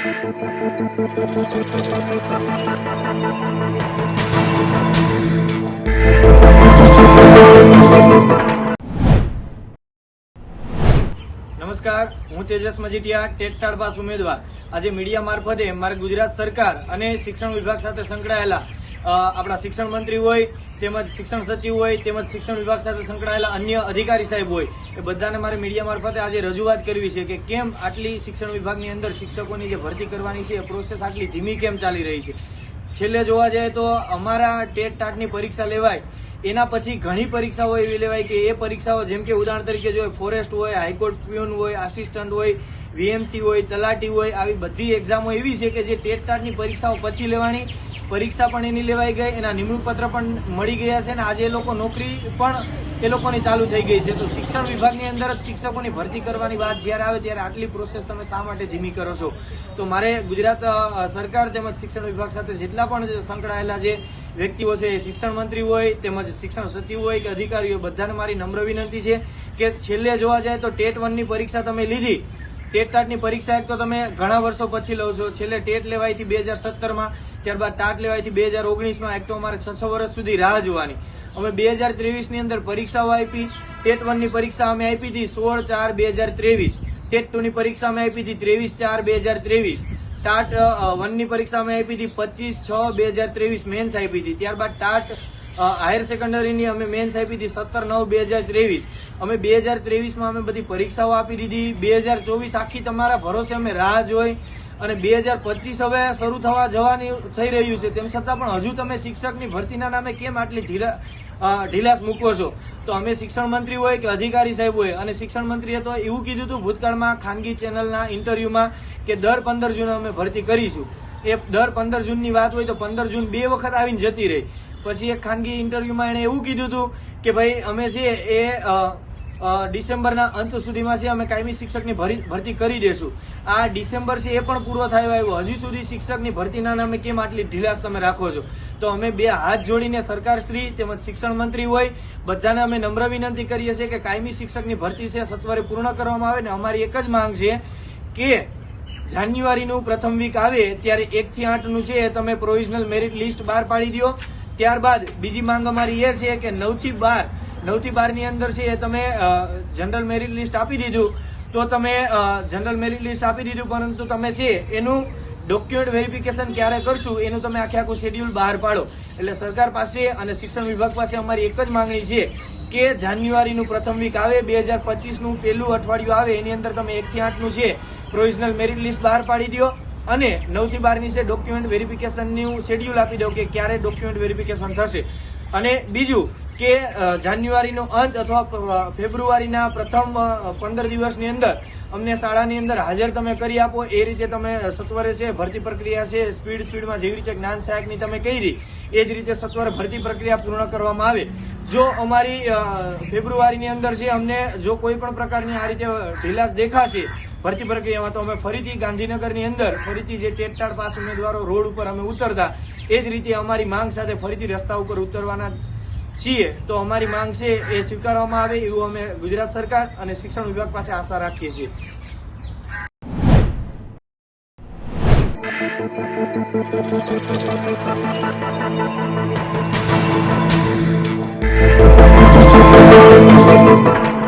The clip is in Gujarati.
નમસ્કાર, હું તેજસ મજીઠિયા, ટેટ પાસ ઉમેદવાર. આજે મીડિયા મારફતે મારે ગુજરાત સરકાર અને શિક્ષણ વિભાગ સાથે સંકળાયેલા આપણા શિક્ષણ મંત્રી હોય, તેમજ શિક્ષણ સચિવ હોય, તેમજ શિક્ષણ વિભાગ સાથે સંકળાયેલા અન્ય અધિકારી સાહેબ હોય, એ બધાને મારે મીડિયા મારફતે આજે રજૂઆત કરવી છે કે કેમ આટલી શિક્ષણ વિભાગની અંદર શિક્ષકોની જે ભરતી કરવાની છે એ પ્રોસેસ આટલી ધીમી કેમ ચાલી રહી છે. છેલ્લે જોવા જાય તો અમારા ટેટની પરીક્ષા લેવાય એના પછી ઘણી પરીક્ષાઓ એવી લેવાય કે એ પરીક્ષાઓ જેમ કે ઉદાહરણ તરીકે જો ફોરેસ્ટ હોય, હાઈકોર્ટ પ્યુન હોય, આસિસ્ટન્ટ હોય, વીએમસી હોય, તલાટી હોય, આવી બધી એક્ઝામો એવી છે કે જે ટેટની પરીક્ષાઓ પછી લેવાની. પરીક્ષા પણ એની લેવાઈ ગઈ, એના નિમણૂક પત્ર પણ મળી ગયા છે અને આજે એ લોકો નોકરી પણ એ લોકોની ચાલુ થઈ ગઈ છે. તો શિક્ષણ વિભાગની અંદર જ શિક્ષકોની ભરતી કરવાની વાત જ્યારે આવે ત્યારે આટલી પ્રોસેસ તમે શા માટે ધીમી કરો છો? તો મારે ગુજરાત સરકાર તેમજ શિક્ષણ વિભાગ સાથે જેટલા પણ સંકળાયેલા જે વ્યક્તિઓ છે, શિક્ષણ મંત્રી હોય, તેમજ શિક્ષણ સચિવ હોય કે અધિકારીઓ, બધાને મારી નમ્ર વિનંતી છે કે છેલ્લે જોવા જાય તો ટેટ 1ની પરીક્ષા તમે લીધી. ટેટની પરીક્ષા એક તો તમે ઘણા વર્ષો પછી લો છો. છેલ્લે ટેટ લેવાઈ હતી 2017માં, ત્યારબાદ ટાટ લેવાઈ હતી 2019માં. એક તો અમારે 6 વર્ષ સુધી રાહ જોવાની. અમે 2023ની અંદર પરીક્ષાઓ આપી. ટેટ 1ની પરીક્ષા અમે આપી હતી 16/4/2023. ટેટ 2ની પરીક્ષા અમે આપી હતી 23/4/2023. ટાટ 1ની પરીક્ષા અમે આપી હતી 25/6/2023 મેન્સ આપી હતી. ત્યારબાદ ટાટ હાયર સેકન્ડરીની અમે મેન્સ આપી હતી 17/9/2023. અમે 2023માં અમે બધી પરીક્ષાઓ આપી દીધી. 2024 આખી તમારા ભરોસે અમે રાહ જોઈ અને 2025 હવે શરૂ જવાની થઈ રહ્યું છે. તેમ છતાં પણ હજુ તમે શિક્ષકની ભરતીના નામે કેમ આટલી ઢીલાસ મૂકો છો? તો અમે શિક્ષણ મંત્રી હોય કે અધિકારી સાહેબ હોય, અને શિક્ષણ મંત્રીએ તો એવું કીધું હતું ભૂતકાળમાં ખાનગી ચેનલના ઇન્ટરવ્યુમાં કે દર 15 જૂને અમે ભરતી કરીશું. એ દર 15 જૂનની વાત હોય તો 15 જૂન 2 વખત આવીને જતી રહી. પછી એક ખાનગી ઇન્ટરવ્યુમાં એણે એવું કીધું હતું કે ભાઈ અમે છે એ ડિસેમ્બરના અંત સુધીમાં છે અમે કાયમી શિક્ષકની ભરતી કરી દેશું. આ ડિસેમ્બર છે એ પણ પૂરો થયો આવ્યો, હજુ સુધી શિક્ષકની ભરતીના નામે કેમ આટલી ઢીલાસ તમે રાખો છો? તો અમે બે હાથ જોડીને સરકારશ્રી તેમજ શિક્ષણ મંત્રી હોય બધાને અમે નમ્ર વિનંતી કરીએ છીએ કે કાયમી શિક્ષકની ભરતી છે સત્વરે પૂર્ણ કરવામાં આવે. ને અમારી એક જ માંગ છે કે જાન્યુઆરીનું પ્રથમ વીક આવે ત્યારે 1 થી 8નું છે તમે પ્રોવિઝનલ મેરિટ લિસ્ટ બહાર પાડી દો. ત્યારબાદ બીજી માંગ અમારી એ છે કે 9 થી 12ની અંદર છે એ તમે જનરલ મેરિટ લિસ્ટ આપી દીધું તો તમે જનરલ મેરિટ લિસ્ટ આપી દીધું, પરંતુ તમે છે એનું ડોક્યુમેન્ટ વેરિફિકેશન ક્યારે કરશું એનું તમે આખું શેડ્યુલ બહાર પાડો. એટલે સરકાર પાસે અને શિક્ષણ વિભાગ પાસે અમારી એક જ માંગણી છે કે જાન્યુઆરીનું પ્રથમ વીક આવે, 2025નું પહેલું અઠવાડિયું આવે, એની અંદર તમે 1 થી 8નું છે પ્રોવિઝનલ મેરિટ લિસ્ટ બહાર પાડી દો અને 9 થી 12ની છે ડોક્યુમેન્ટ વેરિફિકેશનનું શેડ્યુલ આપી દો કે ક્યારે ડોક્યુમેન્ટ વેરિફિકેશન થશે. અને બીજું કે જાન્યુઆરીનો અંત અથવા ફેબ્રુઆરીના પ્રથમ 15 દિવસની અંદર અમને શાળાની અંદર હાજર તમે કરી આપો. એ રીતે તમે સત્વરે છે ભરતી પ્રક્રિયા છે સ્પીડમાં જેવી રીતે જ્ઞાન સહાયકની તમે કરી એ જ રીતે સત્વરે ભરતી પ્રક્રિયા પૂર્ણ કરવામાં આવે. જો અમારી ફેબ્રુઆરીની અંદર છે અમને જો કોઈ પણ પ્રકારની આ રીતે ઢીલાસ દેખાશે ભરતી પ્રક્રિયામાં તો અમે ફરીથી ગાંધીનગરની અંદર ફરીથી જે ટેટ પાસ ઉમેદવારો રોડ ઉપર અમે ઉતરતા એ જ રીતે અમારી માંગ સાથે ફરીથી રસ્તા ઉપર ઉતરવાના છીએ. તો અમારી માંગ છે એ સ્વીકારવામાં આવે એવું અમે ગુજરાત સરકાર અને શિક્ષણ વિભાગ પાસે આશા રાખીએ છીએ.